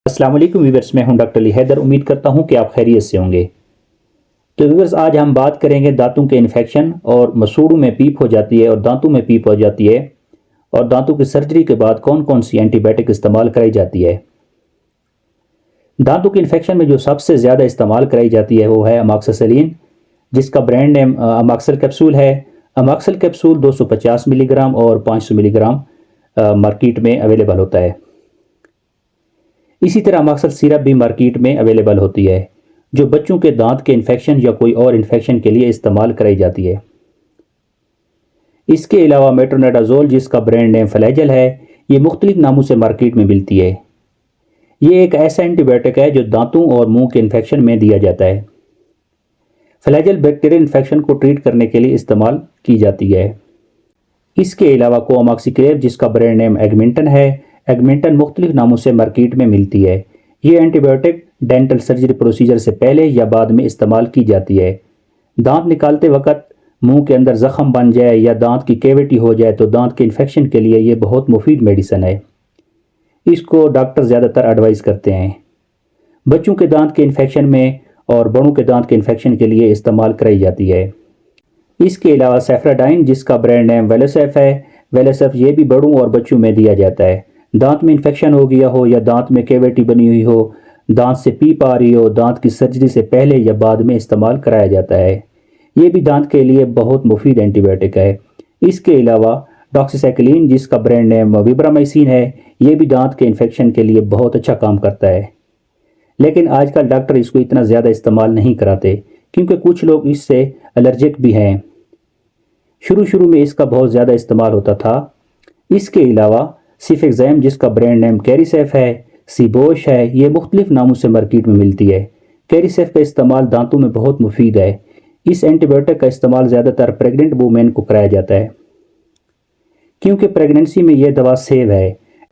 अस्सलाम वालेकुम व्यूअर्स, मैं हूं डॉक्टर अली हैदर। उम्मीद करता हूं कि आप खैरियत से होंगे। तो व्यूअर्स, आज हम बात करेंगे दांतों के इन्फेक्शन और मसूड़ों में पीप हो जाती है और दांतों में पीप हो जाती है और दांतों की सर्जरी के बाद कौन कौन सी एंटीबायोटिक इस्तेमाल कराई जाती है। दांतों के इन्फेक्शन में जो सबसे ज़्यादा इस्तेमाल कराई जाती है वो है अमॉक्सिसिलिन, जिसका ब्रांड नेम अमॉक्सल कैप्सूल है। अमॉक्सल कैप्सूल 250 मिलीग्राम और 500 मिलीग्राम मार्केट में अवेलेबल होता है। इसी तरह अमॉक्सल सिरप भी मार्केट में अवेलेबल होती है, जो बच्चों के दांत के इन्फेक्शन या कोई और इन्फेक्शन के लिए इस्तेमाल कराई जाती है। इसके अलावा मेट्रोनिडाजोल, जिसका ब्रांड नेम फ्लैजेल है, ये मुख्तलिफ नामों से मार्केट में मिलती है। ये एक ऐसा एंटीबायोटिक है जो दांतों और मुंह के इन्फेक्शन में दिया जाता है। फ्लैजेल बैक्टीरियल इन्फेक्शन को ट्रीट करने के लिए इस्तेमाल की जाती है। इसके अलावा कोअमॉक्सिक्लेव, जिसका ब्रांड नेम एगमेंटन है, एगमेंटन मुख्तलिफ नामों से मार्केट में मिलती है। ये एंटीबायोटिक डेंटल सर्जरी प्रोसीजर से पहले या बाद में इस्तेमाल की जाती है। दांत निकालते वक्त मुंह के अंदर जख्म बन जाए या दांत की कैविटी हो जाए तो दांत के इन्फेक्शन के लिए ये बहुत मुफीद मेडिसिन है। इसको डॉक्टर ज़्यादातर एडवाइस करते हैं। बच्चों के दांत के इन्फेक्शन में और बड़ों के दांत के इन्फेक्शन के लिए इस्तेमाल कराई जाती है। इसके अलावा सेफ्राडाइन, जिसका ब्रांड नेम वेलोसेफ है, वेलोसेफ ये भी बड़ों और बच्चों में दिया जाता है। दांत में इन्फेक्शन हो गया हो या दांत में कैविटी बनी हुई हो, दांत से पीप आ रही हो, दांत की सर्जरी से पहले या बाद में इस्तेमाल कराया जाता है। ये भी दांत के लिए बहुत मुफीद एंटीबायोटिक है। इसके अलावा डॉक्सीसाइक्लिन, जिसका ब्रांड नेम विब्रामाइसिन है, ये भी दांत के इन्फेक्शन के लिए बहुत अच्छा काम करता है। लेकिन आजकल डॉक्टर इसको इतना ज़्यादा इस्तेमाल नहीं कराते क्योंकि कुछ लोग इससे एलर्जिक भी हैं। शुरू में इसका बहुत ज़्यादा इस्तेमाल होता था। इसके अलावा सिफेक्साइम, जिसका ब्रांड नेम कैरिसेफ है, सीबोश है, ये मुख्तलिफ नामों से मार्केट में मिलती है। कैरिसेफ का इस्तेमाल दांतों में बहुत मुफीद है। इस एंटीबायोटिक का इस्तेमाल ज़्यादातर प्रेग्नेंट वुमेन को कराया जाता है क्योंकि प्रेगनेंसी में यह दवा सेव है।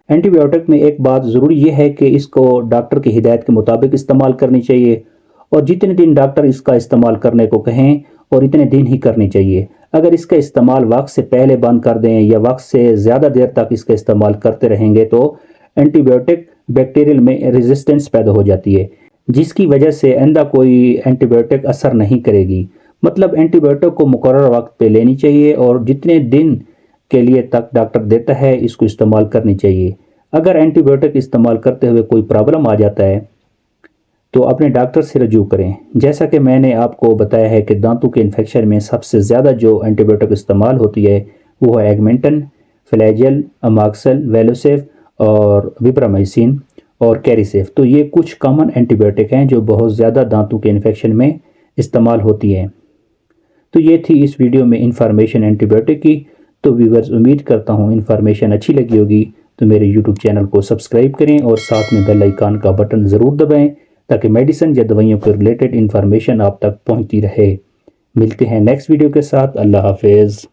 एंटीबायोटिक में एक बात ज़रूरी यह है कि इसको डॉक्टर की हिदायत के मुताबिक इस्तेमाल करनी चाहिए और जितने दिन डॉक्टर इसका इस्तेमाल करने को कहें और इतने दिन ही करनी चाहिए। अगर इसका इस्तेमाल वक्त से पहले बंद कर दें या वक्त से ज़्यादा देर तक इसका इस्तेमाल करते रहेंगे तो एंटीबायोटिक बैक्टीरियल में रेजिस्टेंस पैदा हो जाती है, जिसकी वजह से आइंदा कोई एंटीबायोटिक असर नहीं करेगी। मतलब एंटीबायोटिक को मुकर्रर वक्त पे लेनी चाहिए और जितने दिन के लिए तक डॉक्टर देता है इसको इस्तेमाल करनी चाहिए। अगर एंटीबायोटिक इस्तेमाल करते हुए कोई प्रॉब्लम आ जाता है तो अपने डॉक्टर से रजू करें। जैसा कि मैंने आपको बताया है कि दांतों के इन्फेक्शन में सबसे ज़्यादा जो एंटीबायोटिक इस्तेमाल होती है वो है एगमेंटन, फ्लैजेल, अमॉक्सल, वेलोसेफ और विब्रामाइसिन और कैरिसेफ। तो ये कुछ कॉमन एंटीबायोटिक हैं जो बहुत ज़्यादा दांतों के इन्फेक्शन में इस्तेमाल होती हैं। तो ये थी इस वीडियो में इंफॉर्मेशन एंटीबायोटिक की। तो व्यूअर्स, उम्मीद करता हूँ इंफॉर्मेशन अच्छी लगी होगी। तो मेरे यूट्यूब चैनल को सब्सक्राइब करें और साथ में बेल आइकन का बटन ज़रूर दबाएं ताकि मेडिसिन या दवाइयों के रिलेटेड इंफॉर्मेशन आप तक पहुंचती रहे। मिलते हैं नेक्स्ट वीडियो के साथ। अल्लाह हाफिज़।